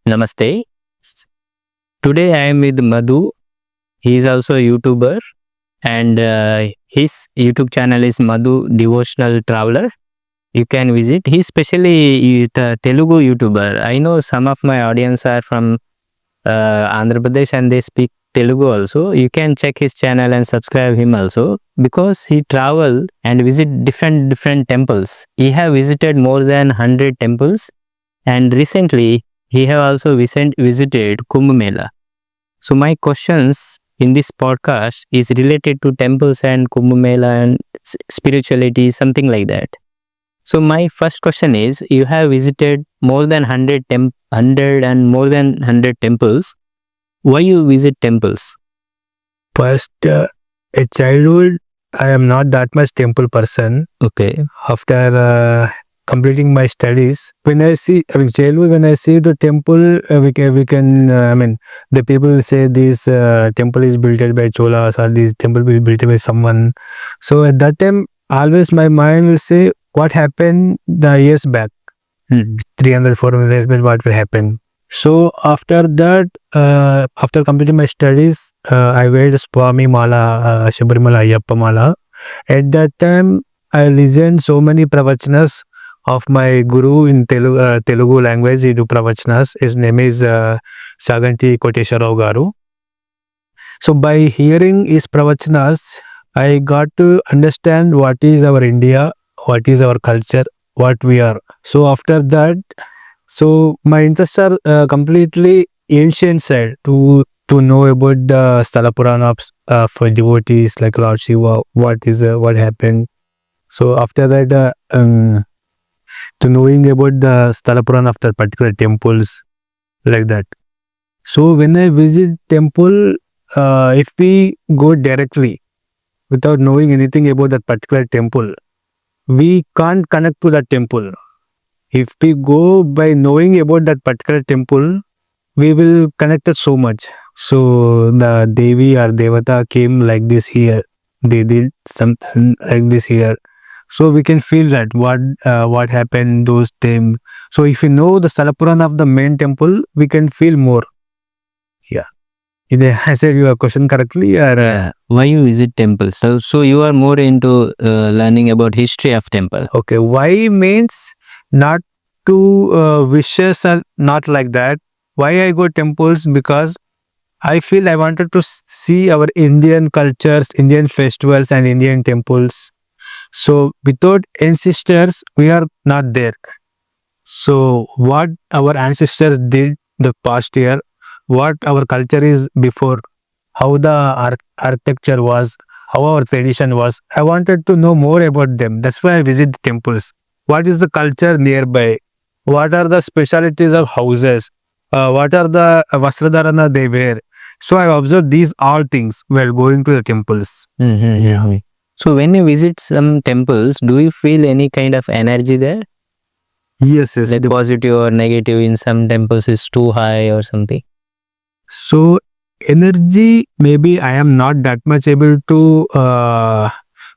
Namaste. Today I am with Madhu. He is also a YouTuber and his YouTube channel is Madhu Devotional Traveler. You can visit. He's especially the Telugu YouTuber. I know some of my audience are from Andhra Pradesh and they speak Telugu also. You can check his channel and subscribe him also because he travel and visit different temples. He have visited more than 100 temples and recently he have also visited Kumbh Mela. So my questions in this podcast is related to temples and Kumbh Mela and spirituality, something like that. So my first question is, you have visited more than 100 and more than 100 temples. Why you visit temples? First, a childhood, I am not that much temple person. Okay. After completing my studies, when I see the temple, we can the people will say this temple is built by Cholas or this temple will be built by someone. So at that time, always my mind will say, what happened the years back? 300, 400 years back, what will happen? So after that, after completing my studies, I wear Swami Mala, Shabarimala Ayyappa Mala. At that time, I listened so many pravachanas of my guru in Telugu language. He do pravachanas. His name is Chaganti Koteswara Rao. So by hearing his pravachanas, I got to understand what is our India, what is our culture, what we are. So after that, so my interests are completely ancient side to know about the Sthala Puranas for devotees like Lord Shiva, what happened. So after that, to knowing about the Sthala Purana of the particular temples, like that. So when I visit temple, if we go directly without knowing anything about that particular temple, we can't connect to that temple. If we go by knowing about that particular temple, we will connect it so much. So the Devi or Devata came like this here. They did something like this here. So we can feel that what happened those times. So if you know the Sthala Purana of the main temple, we can feel more. Yeah. Did I answer your question correctly? Or why you visit temples? So you are more into learning about history of temple. Okay. Why means not to wishes are not like that. Why I go temples? Because I feel I wanted to see our Indian cultures, Indian festivals and Indian temples. So without ancestors, we are not there. So what our ancestors did the past year, what our culture is before, how the architecture was, how our tradition was. I wanted to know more about them. That's why I visit the temples. What is the culture nearby? What are the specialities of houses? What are the Vastradharana they wear? So I observed these all things while going to the temples. Yeah. So when you visit some temples, do you feel any kind of energy there? Yes. Like positive or negative in some temples is too high or something? So energy, maybe I am not that much able to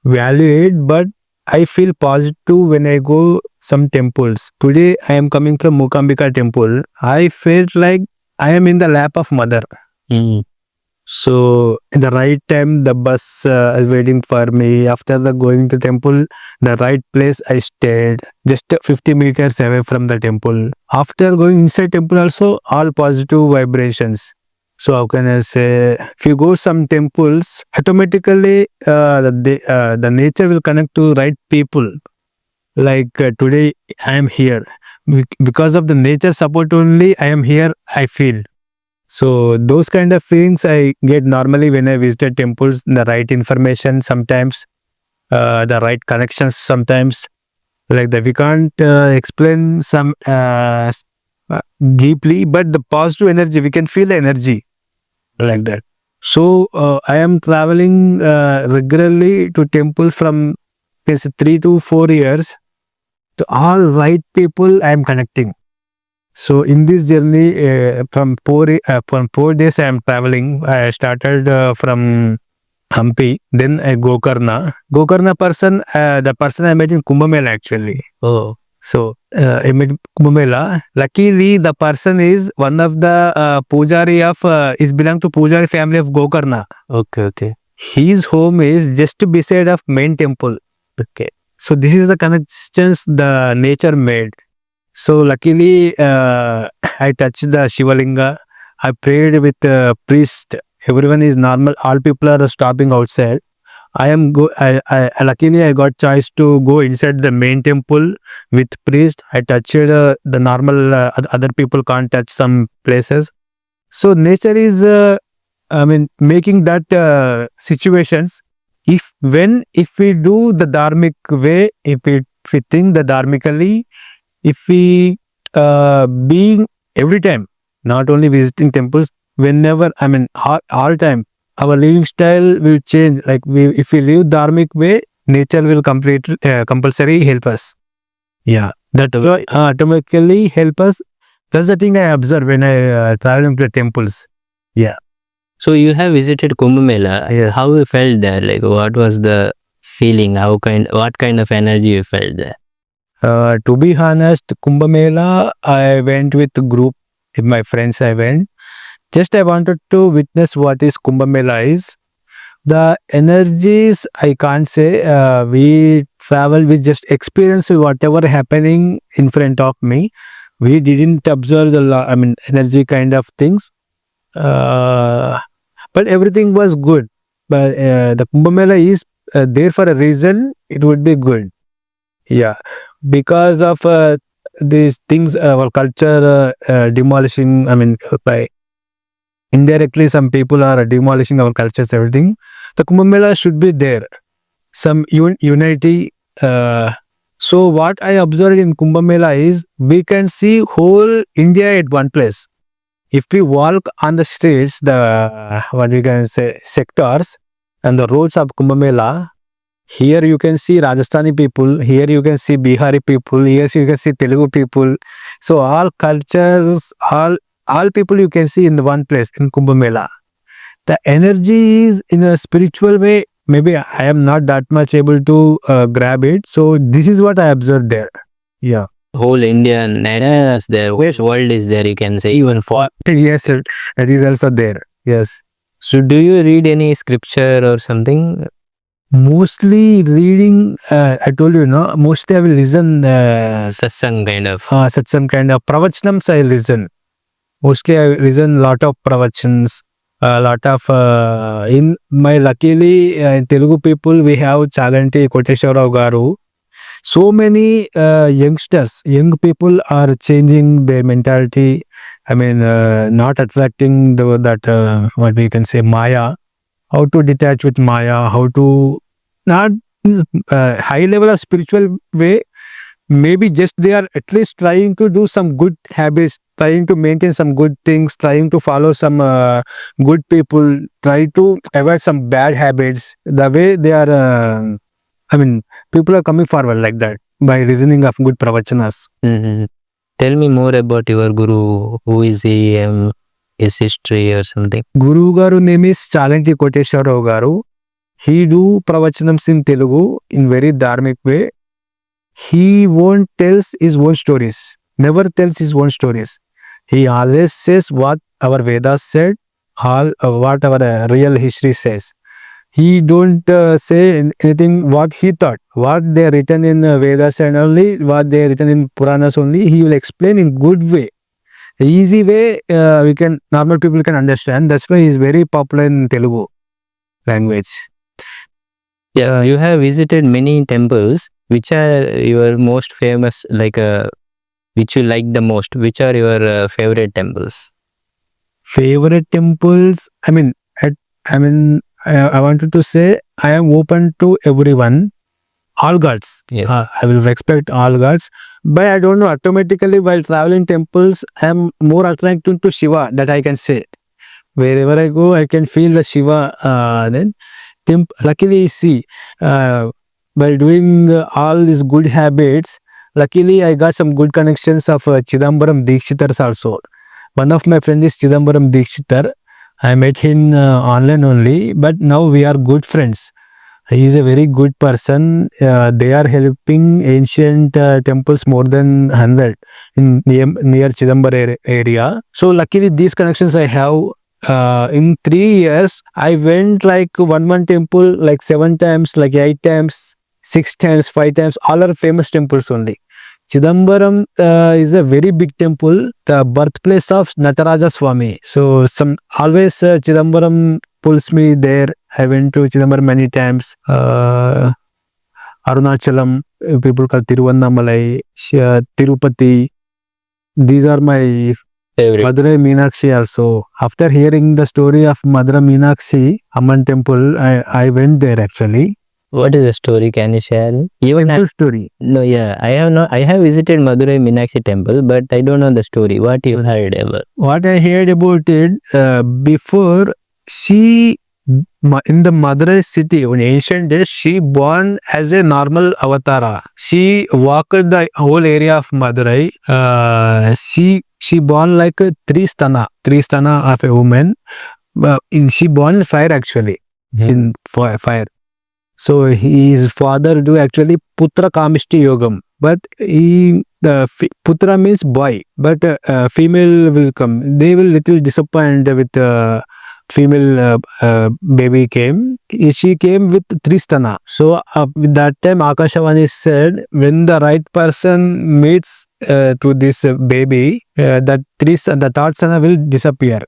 value it, but I feel positive when I go some temples. Today I am coming from Mukambika temple. I felt like I am in the lap of mother. So in the right time, the bus is waiting for me. After the going to temple, the right place I stayed, just 50 meters away from the temple. After going inside temple also, all positive vibrations. So how can I say, if you go some temples, automatically the nature will connect to right people. Like today I am here. Because of the nature support only, I am here, I feel. So those kind of feelings I get normally when I visited temples, the right information sometimes, the right connections sometimes. Like that we can't explain some deeply, but the positive energy, we can feel the energy like that. So I am traveling regularly to temple from 3 to 4 years. To all right people I am connecting. So in this journey from 4 days I am traveling. I started from Hampi, then Gokarna. Gokarna person, the person I met in Kumbh Mela actually. Oh. So in Kumbh Mela, luckily the person is one of the pujari of is belong to pujari family of Gokarna. Okay, okay. His home is just beside of main temple. Okay. So this is the connections the nature made. So luckily, I touched the Shivalinga. I prayed with priest. Everyone is normal. All people are stopping outside. Luckily I got choice to go inside the main temple with priest. I touched the normal other people can't touch some places. So nature is making that situations. If we do the dharmic way, if we think the dharmically, if we being every time, not only visiting temples, whenever all time, our living style will change. Like if we live dharmic way, nature will compulsory help us. Yeah, that will automatically help us. That's the thing I observe when I travel to the temples. Yeah. So you have visited Kumbh Mela. How you felt there? Like, what was the feeling? What kind of energy you felt there? To be honest, Kumbh Mela, I went with a group. With my friends, I went. Just I wanted to witness what is Kumbh Mela is. The energies, I can't say. We travel, we just experience whatever happening in front of me. We didn't observe energy kind of things. But everything was good. But the Kumbh Mela is there for a reason. It would be good. Yeah, because of these things, our culture demolishing. By indirectly, some people are demolishing our cultures. Everything. The Kumbh Mela should be there. Some unity. So what I observed in Kumbh Mela is we can see whole India at one place. If we walk on the streets, the what we can say sectors and the roads of Kumbh Mela, here you can see Rajasthani people, here you can see Bihari people, here you can see Telugu people. So all cultures, all people you can see in the one place in Kumbh Mela. The energy is in a spiritual way. Maybe I am not that much able to grab it. So this is what I observed there. Yeah. Whole Indian is there. Where's world is there? You can say even for. Yes, sir. It is also there. Yes. So do you read any scripture or something? Mostly reading, I told you, no, mostly I will listen. Satsang kind of. Satsang kind of pravachanams I listen. Mostly I listen lot of pravachans, a lot of, in my luckily in Telugu people, we have Chaganti Koteswara Rao garu. So many young people are changing their mentality. Not attracting that what we can say Maya. How to detach with Maya, how to not high level of spiritual way. Maybe just they are at least trying to do some good habits, trying to maintain some good things, trying to follow some good people, try to avoid some bad habits. The way they are, people are coming forward like that by reasoning of good pravachanas. Mm-hmm. Tell me more about your guru. Who is he? His history or something. Guru garu name is Chaganti Koteswara Rao garu. He do pravachanams in Telugu in very dharmic way. He won't tells his own stories. Never tells his own stories. He always says what our Vedas said, what our real history says. He don't say anything what he thought, what they are written in Vedas and only what they are written in Puranas only. He will explain in good way, easy way. Normal people can understand. That's why he is very popular in Telugu language. Yeah, you have visited many temples. Which are your most famous? Which you like the most? Which are your favorite temples? Favorite temples. I wanted to say I am open to everyone, all gods. Yes. I will respect all gods, but I don't know. Automatically, while traveling temples, I am more attracted to Shiva. That I can say. Wherever I go, I can feel the Shiva. Luckily, see, by doing all these good habits, luckily I got some good connections of Chidambaram Dikshitars also. One of my friends is Chidambaram Dikshitar. I met him online only, but now we are good friends. He is a very good person. They are helping ancient temples more than 100 in near Chidambar area. So luckily these connections I have. In 3 years, I went like one temple like 7 times, like 8 times, 6 times, 5 times. All are famous temples only. Chidambaram is a very big temple, the birthplace of Nataraja Swami. So some always Chidambaram pulls me there. I went to Chidambaram many times. Arunachalam, people call Tiruvannamalai, Tirupati. These are my Favorite. Madurai Meenakshi also. After hearing the story of Madurai Meenakshi Amman temple, I went there actually. What is the story? Can you share? Even Temple story. no, yeah, I have not. I have visited Madurai Meenakshi temple, but I don't know the story. What you heard ever? What I heard about it, before she, in the Madurai city, in ancient days, she born as a normal avatara. She walked the whole area of Madurai. She born like a three sthana of a woman. She born in fire actually, in fire. So his father do actually putra kamishti yogam, but putra means boy, but female will come. They will little disappointed with female baby came. She came with Tristana. So with that time Akashavani said, when the right person meets to this baby, that the third sana will disappear.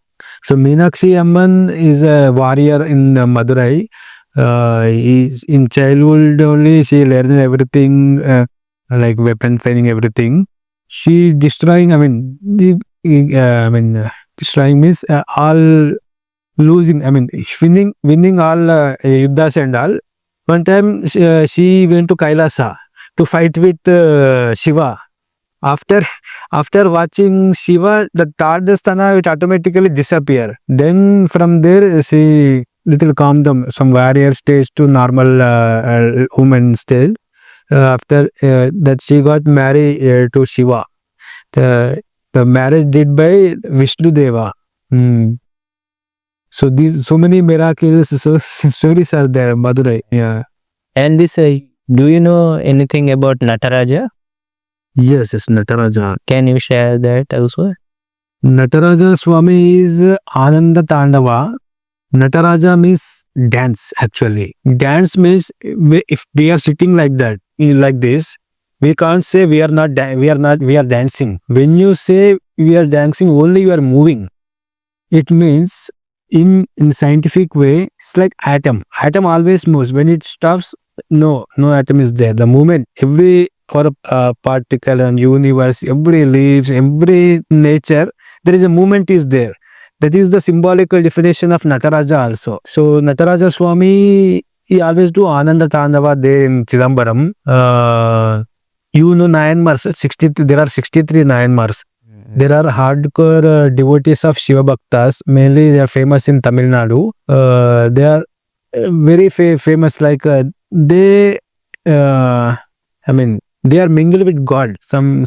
So Meenakshi Amman is a warrior in Madurai. In childhood only she learned everything, like weapon training, everything. She destroying. Destroying means all losing. Winning all yuddhas and all. One time she went to Kailasa to fight with Shiva. After watching Shiva, the Tardasthana it automatically disappear. Then from there she little calm down, some warrior stage to normal woman stage. After that she got married to Shiva. The marriage did by Vishnu Deva. So these so many miracles, so stories are there, Madurai. Yeah. And this, do you know anything about Nataraja? Yes, Nataraja. Can you share that also? Nataraja Swami is Ananda Tandava. Nataraja means dance actually. Dance means if we are sitting like that, like this, we can't say we are dancing. When you say we are dancing, only you are moving. It means in scientific way, it's like atom. Atom always moves. When it stops, no atom is there. The moment every particle and universe, every leaves, every nature, there is a movement is there. That is the symbolical definition of Nataraja also. So Nataraja Swami, he always do Ananda Tandava there in Chidambaram. Nayanmars, 63, there are 63 Nayanmars. There are hardcore devotees of Shiva Bhaktas. Mainly they are famous in Tamil Nadu. They are very famous, like they are mingled with God. Some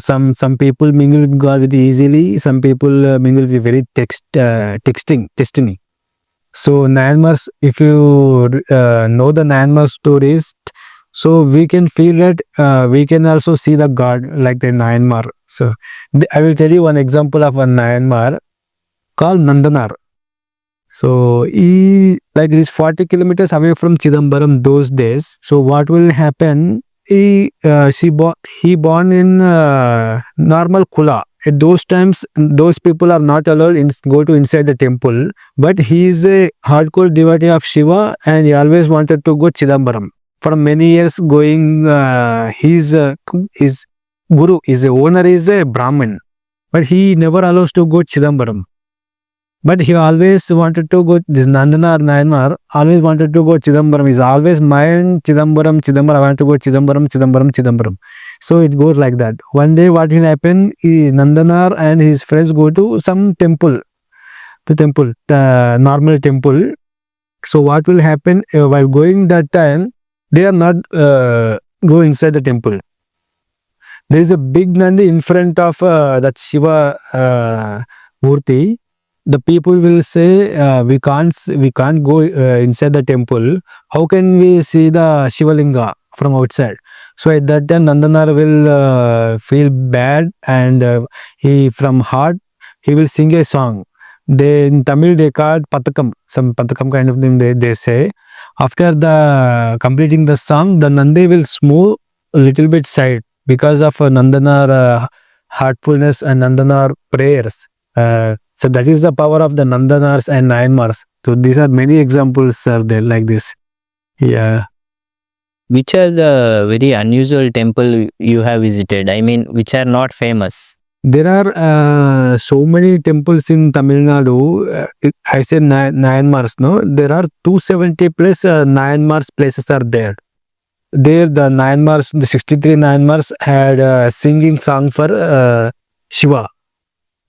people mingle with God very easily. Some people mingle with very texting. So Nayanmars, if you know the Nayanmar stories, so we can feel that we can also see the God like the Nayanmar. So I will tell you one example of one Nayanmar called Nandanar. So he is 40 kilometers away from Chidambaram those days. So what will happen? He born in normal Kula. At those times, those people are not allowed go to inside the temple. But he is a hardcore devotee of Shiva, and he always wanted to go Chidambaram. For many years going, his guru, his owner is a Brahmin, but he never allows to go Chidambaram. But he always wanted to go, this Nandana or Nayanmar always wanted to go Chidambaram. He's always mind Chidambaram, I want to go Chidambaram. So it goes like that. One day what will happen, Nandanar and his friends go to some temple, the normal temple. So what will happen, while going that time, they are not go inside the temple. There is a big Nandi in front of that Shiva Murti. the people will say we can't go inside the temple. How can we see the Shivalinga from outside? So at that time Nandanar will feel bad, and he from heart he will sing a song. They in Tamil they call patakam, some patakam kind of thing they say. After the completing the song, the Nandi will move a little bit side because of Nandanar heartfulness and Nandanar prayers. So that is the power of the Nandanars and Nayanmars. So these are many examples are there like this. Yeah. Which are the very unusual temple you have visited? I mean, which are not famous? There are so many temples in Tamil Nadu. I say Nayanmars, no? There are 270 plus Nayanmars places are there. There the Nayanmars, the 63 Nayanmars had a singing song for Shiva.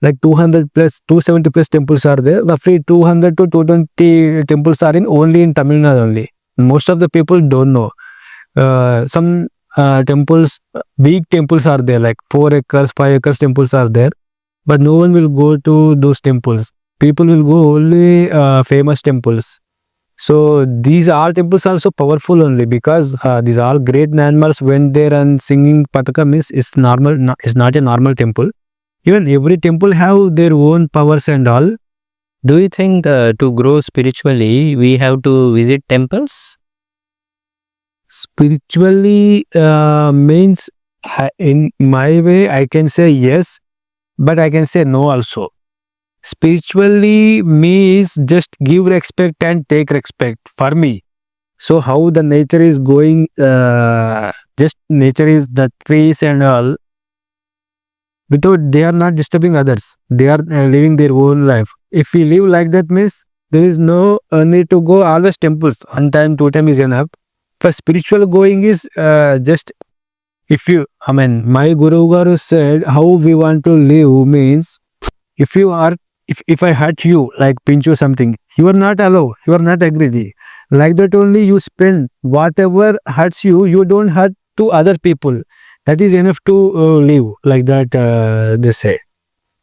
Like 200 plus, 270 plus temples are there. Roughly 200 to 220 temples are in only in Tamil Nadu only. Most of the people don't know. Some temples, big temples are there, like 4 acres, 5 acres temples are there. But no one will go to those temples. People will go only famous temples. So these all temples are so powerful only because these all great landmarks went there and singing Patakam is normal, is not a normal temple. Even every temple have their own powers and all. Do you think to grow spiritually, we have to visit temples? Spiritually means in my way I can say yes, but I can say no also. Spiritually means just give respect and take respect for me. So how the nature is going, just nature is the trees and all, without they are not disturbing others. They are living their own life. If we live like that means there is no need to go always temples. One time, 2 times is enough. For spiritual going is just if you, I mean, my Guru Garu said how we want to live means if you are, if I hurt you, like pinch you something, you are not allow, you are not agree. Like that only you spend whatever hurts you, you don't hurt to other people. That is enough to live like that. They say,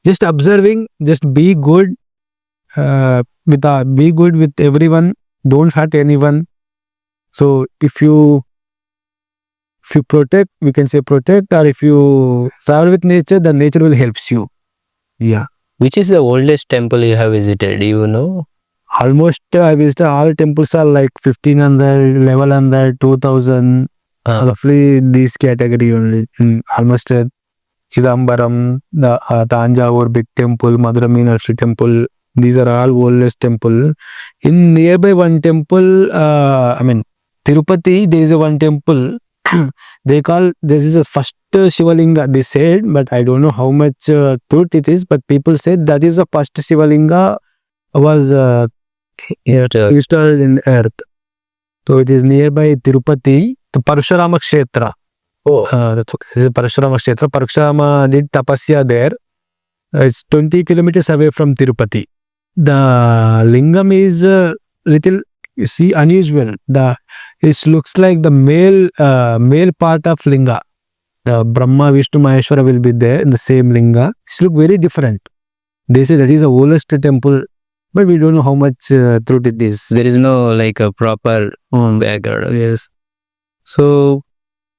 just observing, just be good be good with everyone. Don't hurt anyone. So if you protect, we can say protect, or if you travel with nature, the nature will helps you. Yeah. Which is the oldest temple you have visited? Do you know? Almost I visited all temples are like 1500, 1100, 2000. Roughly this category only. In almost Chidambaram, the Tanjavur big temple, Madurai Meenakshi temple. These are all oldest temple. In nearby one temple, I mean Tirupati, there is a one temple. They call this is the first Shivalinga. They said, but I don't know how much truth it is. But people said that is the first Shivalinga was installed in earth. So it is nearby Tirupati, the Parashurama Kshetra. Oh, this is Parashurama Kshetra. Parashurama did tapasya there. It's 20 kilometers away from Tirupati. The lingam is little, you see, unusual. It looks like the male part of linga. The Brahma, Vishnu, Maheshwara will be there in the same linga. It look very different. They say that is the oldest temple, but we don't know how much truth it is. There is no like a proper background. Yes. So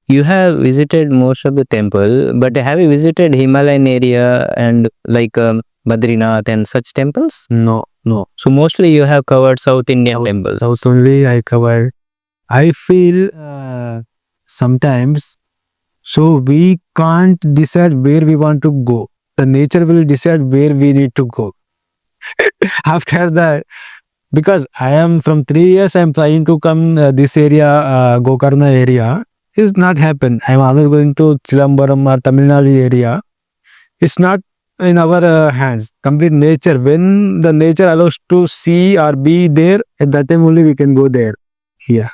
you have visited most of the temple, but have you visited Himalayan area and like Badrinath and such temples? No. So mostly you have covered South Indian temples. South only I covered. I feel sometimes, so we can't decide where we want to go. The nature will decide where we need to go. After that, because I am from 3 years, I am trying to come this area, Gokarna area. It's not happen. I am always going to Chidambaram or Tamil Nadu area. It's not in our hands. Complete nature. When the nature allows to see or be there, at that time only we can go there. Yeah.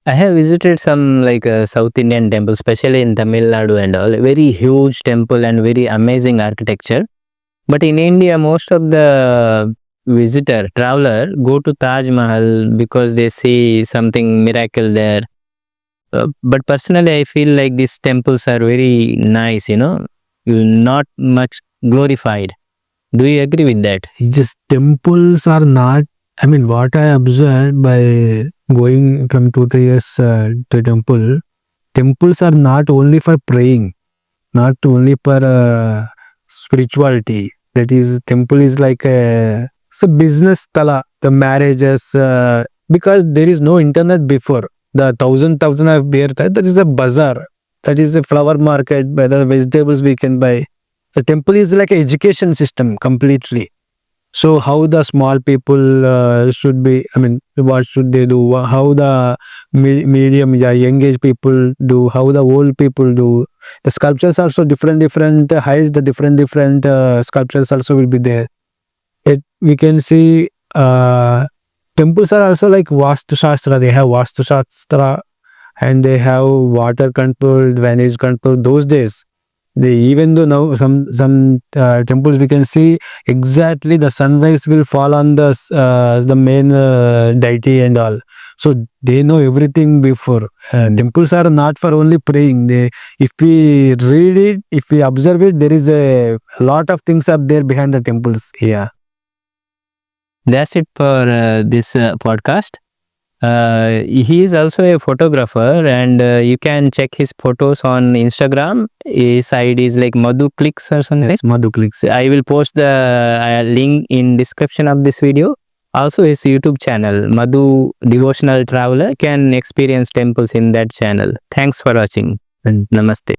I have visited some like South Indian temples, especially in Tamil Nadu and all. Very huge temple and very amazing architecture. But in India, most of the traveler go to Taj Mahal because they see something miracle there. But personally, I feel like these temples are very nice, not much glorified. Do you agree with that? Just temples are not, I mean, what I observed by going from 2-3 years to temple, temples are not only for praying, not only for spirituality. That is, temple is like it's a business tala, the marriages, because there is no internet before. The thousand of beer, that is a bazaar. That is a flower market, where the vegetables we can buy. The temple is like an education system completely. So how the small people should be, I mean, what should they do? How the medium, yeah, young age people do? How the old people do? The sculptures also different heights. The different sculptures also will be there. We can see temples are also like Vastu Shastra. They have Vastu Shastra and they have water control, drainage control. Those days, they, even though now some temples we can see exactly the sunrise will fall on the main deity and all. So they know everything before. Temples are not for only praying. They, if we read it, if we observe it, there is a lot of things up there behind the temples. Yeah. That's it for this podcast. He is also a photographer, and you can check his photos on Instagram. His ID is like Madhu Clicks or something. Madhu Clicks. I will post the link in description of this video. Also, his YouTube channel, Madhu Devotional Traveler, can experience temples in that channel. Thanks for watching and namaste.